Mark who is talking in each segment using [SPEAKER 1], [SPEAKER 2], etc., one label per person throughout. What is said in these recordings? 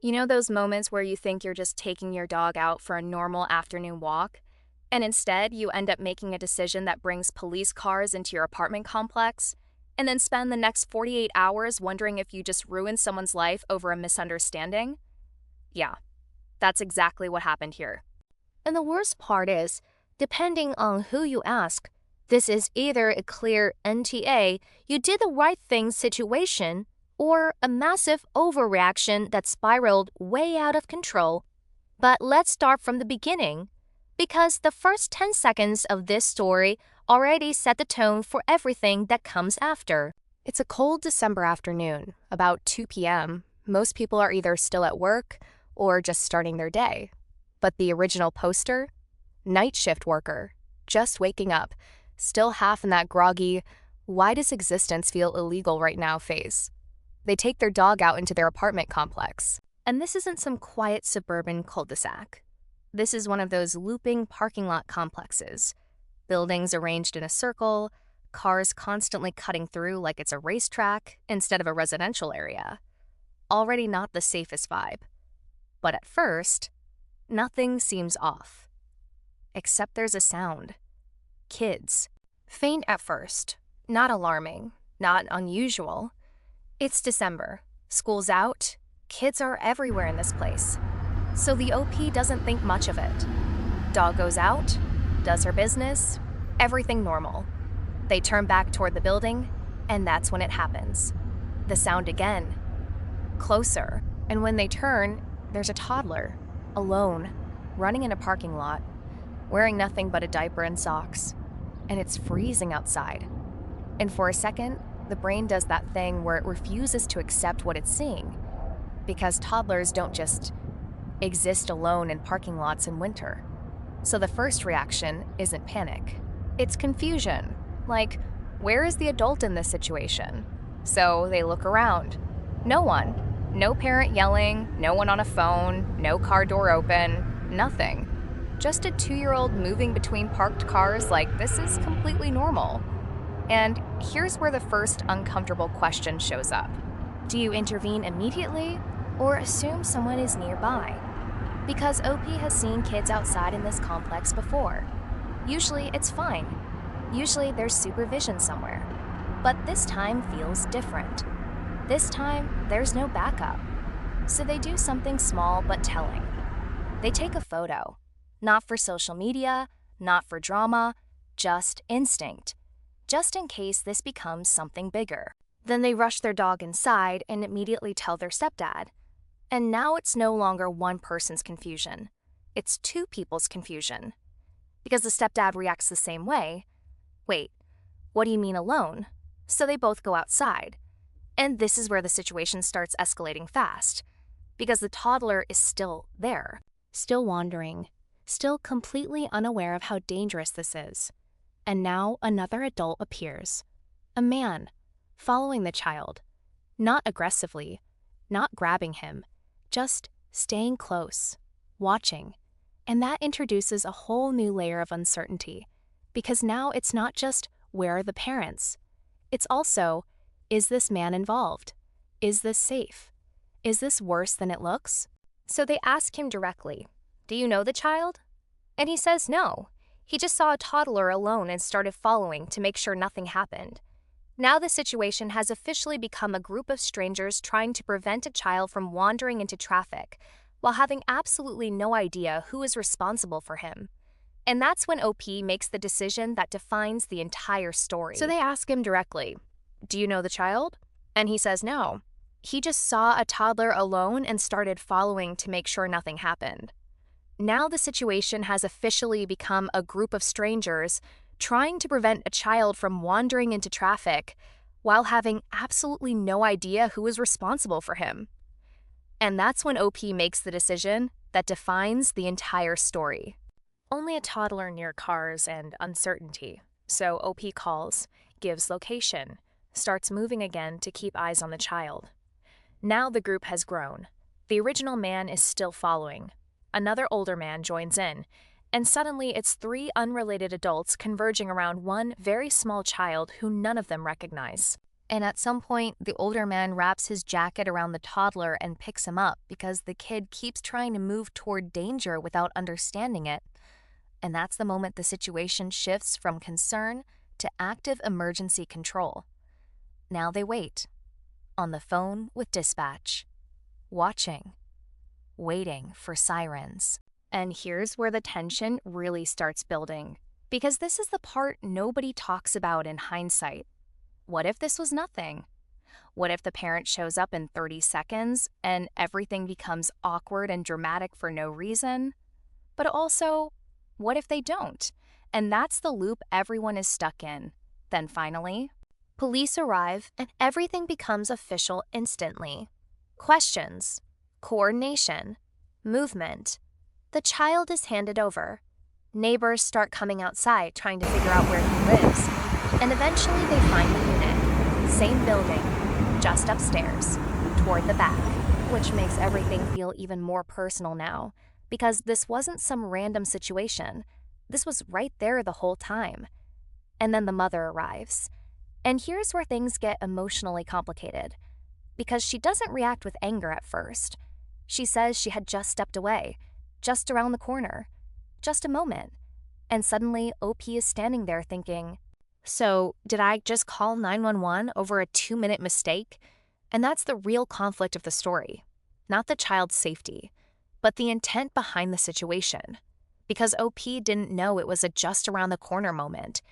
[SPEAKER 1] You know those moments where you think you're just taking your dog out for a normal afternoon walk, and instead you end up making a decision that brings police cars into your apartment complex, and then spend the next 48 hours wondering if you just ruined someone's life over a misunderstanding? Yeah, that's exactly what happened here.
[SPEAKER 2] And the worst part is, depending on who you ask, this is either a clear NTA, you did the right thing situation, or a massive overreaction that spiraled way out of control. But let's start from the beginning, because the first 10 seconds of this story already set the tone for everything that comes after.
[SPEAKER 1] It's a cold December afternoon, about 2 p.m. Most people are either still at work or just starting their day. But the original poster? Night shift worker, just waking up, still half in that groggy, why does existence feel illegal right now phase. They take their dog out into their apartment complex. And this isn't some quiet suburban cul-de-sac. This is one of those looping parking lot complexes. Buildings arranged in a circle, cars constantly cutting through like it's a racetrack instead of a residential area. Already not the safest vibe. But at first, nothing seems off. Except there's a sound. Kids. Faint at first. Not alarming. Not unusual. It's December. School's out. Kids are everywhere in this place. So the OP doesn't think much of it. Dog goes out, does her business, everything normal. They turn back toward the building, and that's when it happens. The sound again. Closer. And when they turn, there's a toddler, alone, running in a parking lot, wearing nothing but a diaper and socks. And it's freezing outside. And for a second, the brain does that thing where it refuses to accept what it's seeing. Because toddlers don't just exist alone in parking lots in winter. So the first reaction isn't panic. It's confusion. Like, where is the adult in this situation? So they look around. No one. No parent yelling, no one on a phone, no car door open, nothing. Just a 2-year-old moving between parked cars like this is completely normal. And here's where the first uncomfortable question shows up. Do you intervene immediately or assume someone is nearby? Because OP has seen kids outside in this complex before. Usually it's fine. Usually there's supervision somewhere. But this time feels different. This time, there's no backup. So they do something small but telling. They take a photo. Not for social media, not for drama, just instinct. Just in case this becomes something bigger. Then they rush their dog inside and immediately tell their stepdad. And now it's no longer one person's confusion. It's two people's confusion. Because the stepdad reacts the same way. Wait, what do you mean alone? So they both go outside. And this is where the situation starts escalating fast. Because the toddler is still there. Still wandering. Still completely unaware of how dangerous this is. And now another adult appears. A man, following the child. Not aggressively, not grabbing him, just staying close, watching. And that introduces a whole new layer of uncertainty. Because now it's not just, where are the parents? It's also, is this man involved? Is this safe? Is this worse than it looks? So they ask him directly, do you know the child? And he says no. He just saw a toddler alone and started following to make sure nothing happened. Now the situation has officially become a group of strangers trying to prevent a child from wandering into traffic while having absolutely no idea who is responsible for him. And that's when OP makes the decision that defines the entire story. So they ask him directly, do you know the child? And he says no. He just saw a toddler alone and started following to make sure nothing happened. Now the situation has officially become a group of strangers trying to prevent a child from wandering into traffic while having absolutely no idea who is responsible for him. And that's when OP makes the decision that defines the entire story. Only a toddler near cars and uncertainty, so OP calls, gives location, starts moving again to keep eyes on the child. Now the group has grown. The original man is still following. Another older man joins in, and suddenly it's 3 unrelated adults converging around one very small child who none of them recognize.
[SPEAKER 2] And at some point, the older man wraps his jacket around the toddler and picks him up because the kid keeps trying to move toward danger without understanding it. And that's the moment the situation shifts from concern to active emergency control. Now they wait, on the phone with dispatch, watching, waiting for sirens. And here's where the tension really starts building, because this is the part nobody talks about in hindsight. What if this was nothing? What if the parent shows up in 30 seconds and everything becomes awkward and dramatic for no reason? But also, what if they don't? And that's the loop everyone is stuck in. Then finally, police arrive and everything becomes official instantly. Questions, coordination, movement. The child is handed over. Neighbors start coming outside trying to figure out where he lives. And eventually they find the unit. Same building, just upstairs, toward the back, which makes everything feel even more personal now, because this wasn't some random situation. This was right there the whole time. And then the mother arrives. And here's where things get emotionally complicated, because she doesn't react with anger at first. She says she had just stepped away, just around the corner, just a moment. And suddenly, OP is standing there thinking, so, did I just call 911 over a 2-minute mistake? And that's the real conflict of the story. Not the child's safety, but the intent behind the situation. Because OP didn't know it was a just around the corner moment.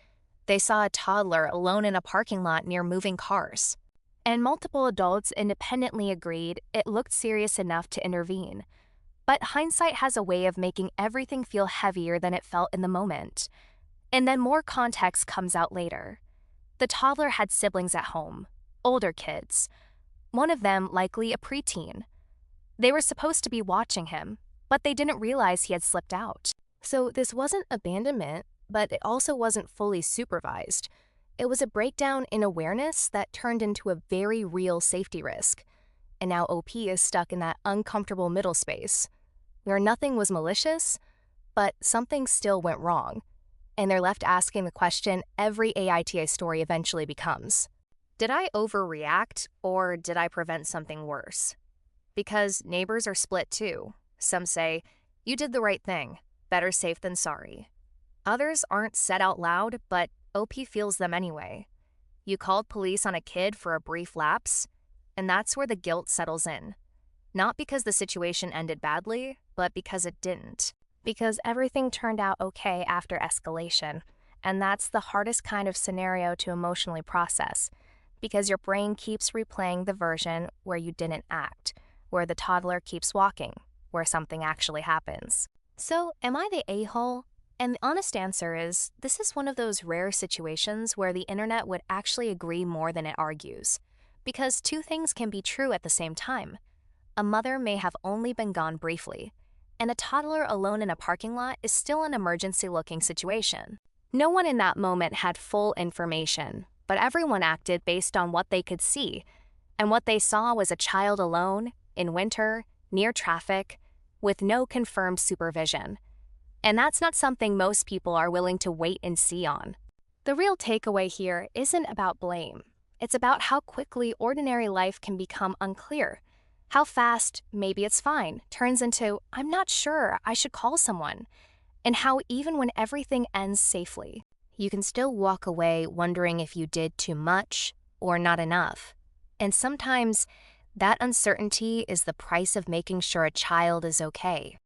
[SPEAKER 2] They saw a toddler alone in a parking lot near moving cars. And multiple adults independently agreed it looked serious enough to intervene. But hindsight has a way of making everything feel heavier than it felt in the moment. And then more context comes out later. The toddler had siblings at home, older kids. One of them likely a preteen. They were supposed to be watching him, but they didn't realize he had slipped out. So this wasn't abandonment, but it also wasn't fully supervised. It was a breakdown in awareness that turned into a very real safety risk. And now OP is stuck in that uncomfortable middle space, where nothing was malicious, but something still went wrong. And they're left asking the question every AITA story eventually becomes. Did I overreact, or did I prevent something worse? Because neighbors are split too. Some say, you did the right thing, better safe than sorry. Others aren't said out loud, but OP feels them anyway. You called police on a kid for a brief lapse, and that's where the guilt settles in. Not because the situation ended badly, but because it didn't. Because everything turned out okay after escalation, and that's the hardest kind of scenario to emotionally process, because your brain keeps replaying the version where you didn't act, where the toddler keeps walking, where something actually happens. So, am I the a-hole? And the honest answer is, this is one of those rare situations where the internet would actually agree more than it argues, because two things can be true at the same time. A mother may have only been gone briefly, and a toddler alone in a parking lot is still an emergency-looking situation. No one in that moment had full information, but everyone acted based on what they could see, and what they saw was a child alone, in winter, near traffic, with no confirmed supervision. And that's not something most people are willing to wait and see on. The real takeaway here isn't about blame. It's about how quickly ordinary life can become unclear. How fast, maybe it's fine, turns into, I'm not sure, I should call someone. And how even when everything ends safely, you can still walk away wondering if you did too much or not enough. And sometimes that uncertainty is the price of making sure a child is okay.